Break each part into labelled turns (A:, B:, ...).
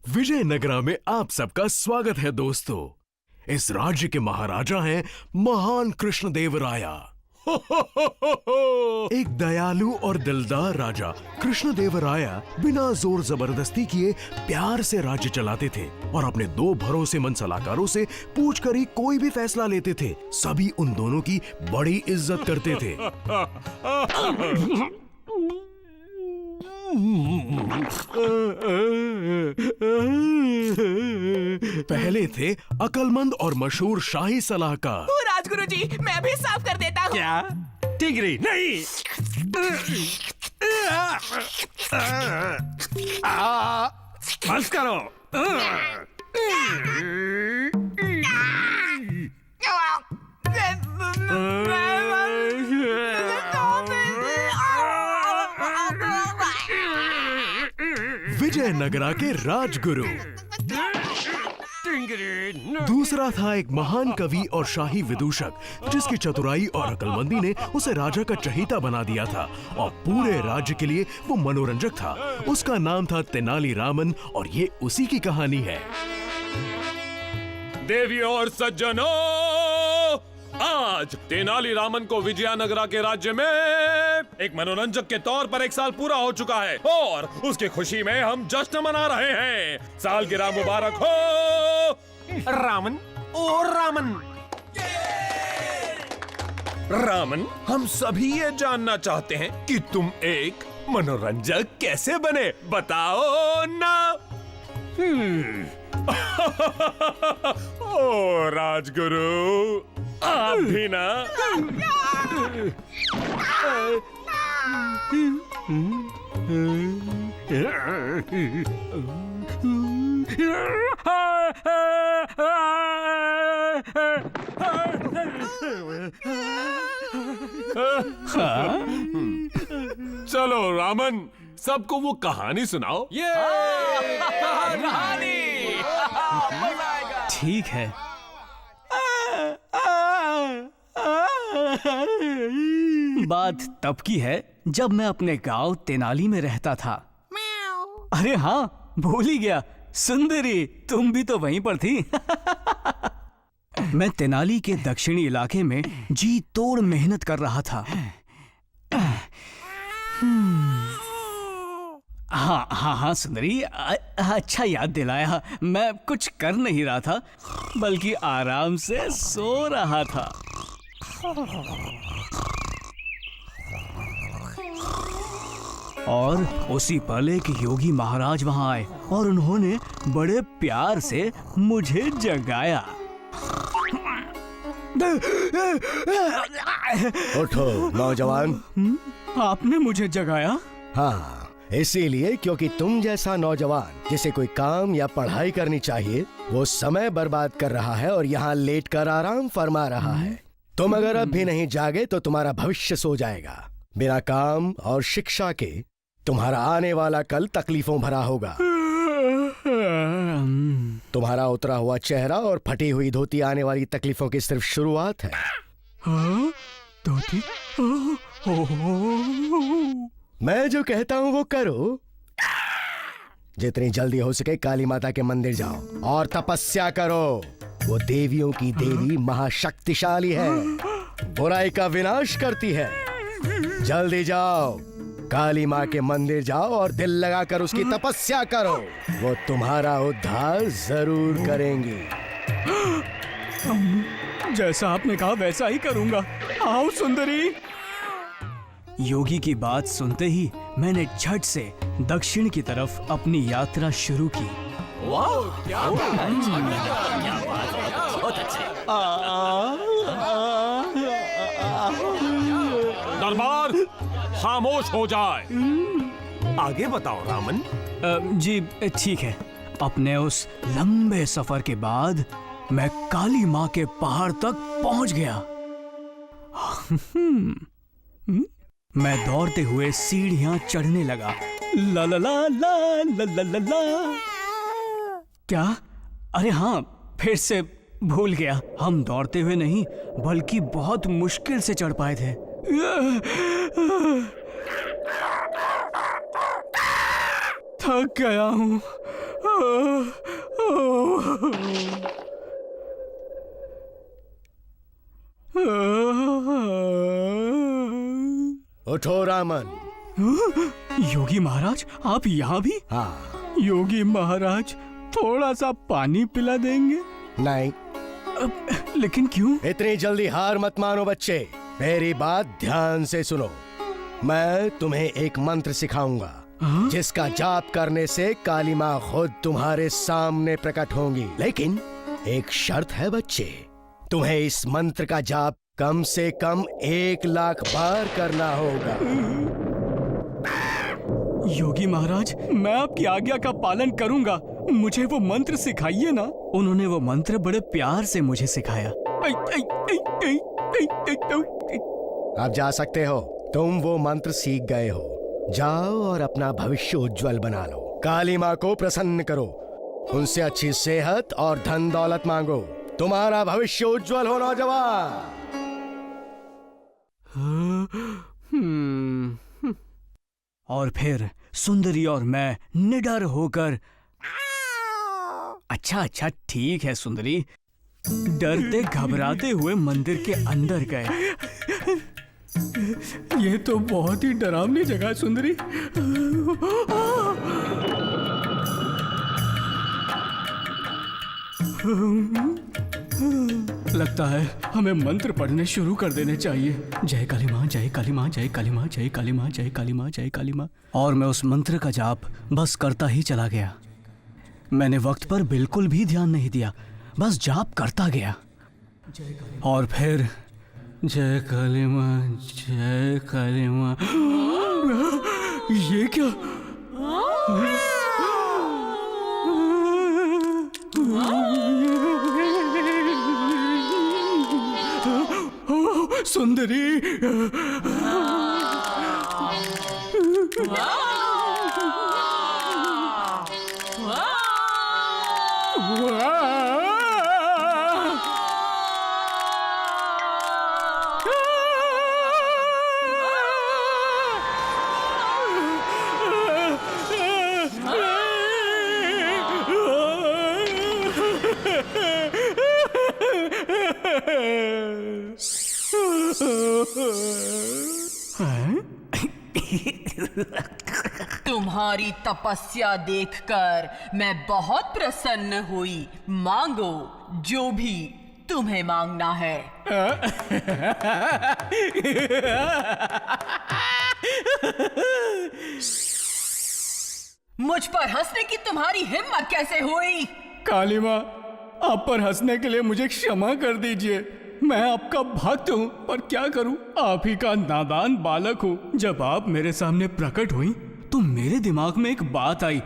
A: विजयनगरा में आप सबका स्वागत है दोस्तों। इस राज्य के महाराजा हैं महान कृष्णदेवराया। एक दयालु और दिलदार राजा कृष्णदेवराया बिना जोर जबरदस्ती किए प्यार से राज्य चलाते थे और अपने दो भरोसेमंद सलाहकारों से पूछकर ही कोई भी फैसला लेते थे। सभी उन दोनों की बड़ी इज्जत करते थे। पहले थे अकलमंद और मशहूर शाही सलाहकार।
B: राजगुरु जी, मैं भी साफ कर देता हूँ।
C: क्या? टिगरी नहीं। बस करो।
A: विजयनगरा के राजगुरु। दूसरा था एक महान कवि और शाही विदूषक जिसकी चतुराई और अकलमंदी ने उसे राजा का चहीता बना दिया था और पूरे राज्य के लिए वो मनोरंजक था। उसका नाम था तेनाली रामन और ये उसी की कहानी है।
D: देवियों और सज्जनों, आज तेनाली रामन को विजयनगरा के राज्य में एक मनोरंजक के तौर पर 1 साल पूरा हो चुका है और उसकी खुशी में हम जश्न मना रहे हैं। सालगिरह मुबारक हो।
C: रामन, ओ रामन।
D: रामन, हम सभी ये जानना चाहते हैं कि तुम एक मनोरंजक कैसे बने, बताओ ना। ओ राजगुरु, आप भी ना। चलो रामन, सबको वो कहानी सुनाओ। ये
B: कहानी।
E: ठीक है। बात तब की है जब मैं अपने गांव तेनाली में रहता था। अरे हाँ, भूल ही गया। सुंदरी, तुम भी तो वहीं पर थी। मैं तेनाली के दक्षिणी इलाके में जी तोड़ मेहनत कर रहा था। हाँ सुंदरी, अच्छा याद दिलाया। मैं कुछ कर नहीं रहा था बल्कि आराम से सो रहा था। और उसी पल एक योगी महाराज वहां आए और उन्होंने बड़े प्यार से मुझे जगाया।
F: उठो नौजवान।
E: आपने मुझे जगाया?
F: हाँ, इसीलिए क्योंकि तुम जैसा नौजवान जिसे कोई काम या पढ़ाई करनी चाहिए वो समय बर्बाद कर रहा है और यहाँ लेटकर आराम फरमा रहा है। तुम अगर अब भी नहीं जागे तो तुम्हारा भविष्य सो जाएगा। बिना काम और शिक्षा के तुम्हारा आने वाला कल तकलीफों भरा होगा। तुम्हारा उतरा हुआ चेहरा और फटी हुई धोती आने वाली तकलीफों की सिर्फ शुरुआत है।
E: धोती?
F: मैं जो कहता हूँ वो करो। जितनी जल्दी हो सके काली माता के मंदिर जाओ और तपस्या करो। वो देवियों की देवी महाशक्तिशाली है, बुराई का विनाश करती है। जल्दी जाओ, काली माँ के मंदिर जाओ और दिल लगाकर उसकी तपस्या करो। वो तुम्हारा उद्धार जरूर करेंगी।
E: जैसा आपने कहा वैसा ही करूंगा। आओ सुंदरी। योगी की बात सुनते ही मैंने झट से दक्षिण की तरफ अपनी यात्रा शुरू की।
B: वाह, क्या बात है। बहुत अच्छे।
D: दरबार खामोश हो जाए। आगे बताओ रामन।
E: जी ठीक है। अपने उस लंबे सफर के बाद मैं काली माँ के पहाड़ तक पहुंच गया। मैं दौड़ते हुए सीढ़ियां चढ़ने लगा। ला ला ला ला ला ला ला ला। क्या? अरे हाँ, फिर से भूल गया। हम दौड़ते हुए नहीं बल्कि बहुत मुश्किल से चढ़ पाए थे। थक गया हूँ।
F: उठो रामन।
E: योगी महाराज, आप यहाँ भी?
F: हाँ।
E: योगी महाराज, थोड़ा सा पानी पिला देंगे?
F: नहीं।
E: लेकिन क्यों?
F: इतनी जल्दी हार मत मानो बच्चे, मेरी बात ध्यान से सुनो। मैं तुम्हें एक मंत्र सिखाऊंगा जिसका जाप करने से काली माँ खुद तुम्हारे सामने प्रकट होंगी। लेकिन एक शर्त है बच्चे, तुम्हें इस मंत्र का जाप कम से कम 1 लाख बार करना होगा।
E: योगी महाराज, मैं आपकी आज्ञा का पालन करूंगा। मुझे वो मंत्र सिखाइए ना। उन्होंने वो मंत्र बड़े प्यार से मुझे सिखाया।
F: आप जा सकते हो, तुम वो मंत्र सीख गए हो। जाओ और अपना भविष्य उज्जवल बना लो। काली माँ को प्रसन्न करो, उनसे अच्छी सेहत और धन दौलत मांगो। तुम्हारा भविष्य उज्जवल हो नौजवान।
E: और फिर सुंदरी और मैं निडर होकर, अच्छा ठीक है सुंदरी, डरते घबराते हुए मंदिर के अंदर गए। ये तो बहुत ही डरावनी जगह है सुंदरी। लगता है हमें मंत्र पढ़ने शुरू कर देने चाहिए। जय काली माँ, जय काली माँ, जय काली माँ, जय काली माँ, जय काली माँ, जय काली माँ। और मैं उस मंत्र का जाप बस करता ही चला गया। मैंने वक्त पर बिल्कुल भी ध्यान नहीं दिया, बस जाप करता गया। और फिर जय काली माँ, जय काली माँ। ये क्या? सुंदरी,
G: तुम्हारी तपस्या देखकर मैं बहुत प्रसन्न हुई। मांगो जो भी तुम्हें मांगना है। मुझ पर हंसने की तुम्हारी हिम्मत कैसे हुई?
E: काली माँ, आप पर हंसने के लिए मुझे क्षमा कर दीजिए। मैं आपका भक्त हूँ, पर क्या करूँ, आप ही का नादान बालक हूँ। जब आप मेरे सामने प्रकट हुई तो मेरे दिमाग में एक बात आई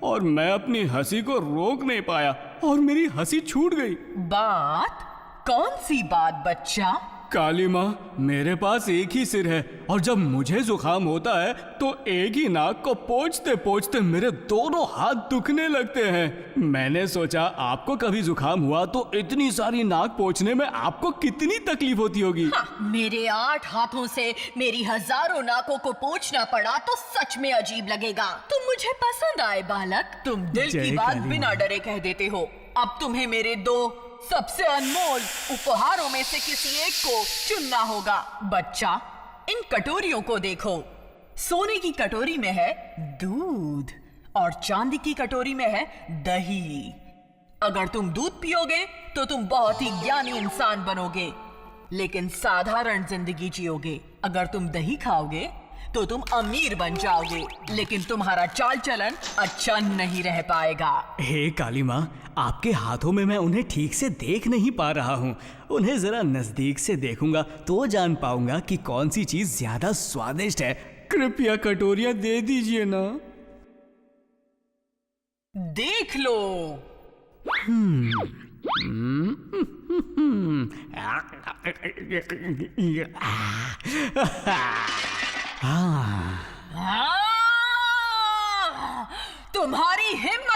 E: और मैं अपनी हंसी को रोक नहीं पाया और मेरी हंसी छूट गई।
G: बात? कौन सी बात बच्चा?
E: काली माँ, मेरे पास एक ही सिर है और जब मुझे जुकाम होता है तो एक ही नाक को पोंछते पोंछते मेरे दोनों हाथ दुखने लगते हैं। मैंने सोचा आपको कभी जुकाम हुआ तो इतनी सारी नाक पोंछने में आपको कितनी तकलीफ होती होगी।
G: मेरे 8 हाथों से मेरी हजारों नाकों को पोंछना पड़ा तो सच में अजीब लगेगा। तुम मुझे पसंद आए बालक, तुम दिल की बात बिना डरे कह देते हो। अब तुम्हें मेरे 2 सबसे अनमोल उपहारों में से किसी एक को चुनना होगा। बच्चा, इन कटोरियों को देखो। सोने की कटोरी में है दूध और चांदी की कटोरी में है दही। अगर तुम दूध पियोगे तो तुम बहुत ही ज्ञानी इंसान बनोगे, लेकिन साधारण जिंदगी जियोगे। अगर तुम दही खाओगे तो तुम अमीर बन जाओगे, लेकिन तुम्हारा चाल चलन अच्छा नहीं रह पाएगा।
E: हे काली माँ, आपके हाथों में मैं उन्हें ठीक से देख नहीं पा रहा हूँ। उन्हें जरा नजदीक से देखूंगा तो जान पाऊंगा कि कौन सी चीज ज्यादा स्वादिष्ट है। कृपया कटोरियां दे दीजिए ना।
G: देख लो। तुम्हारी हिम्मत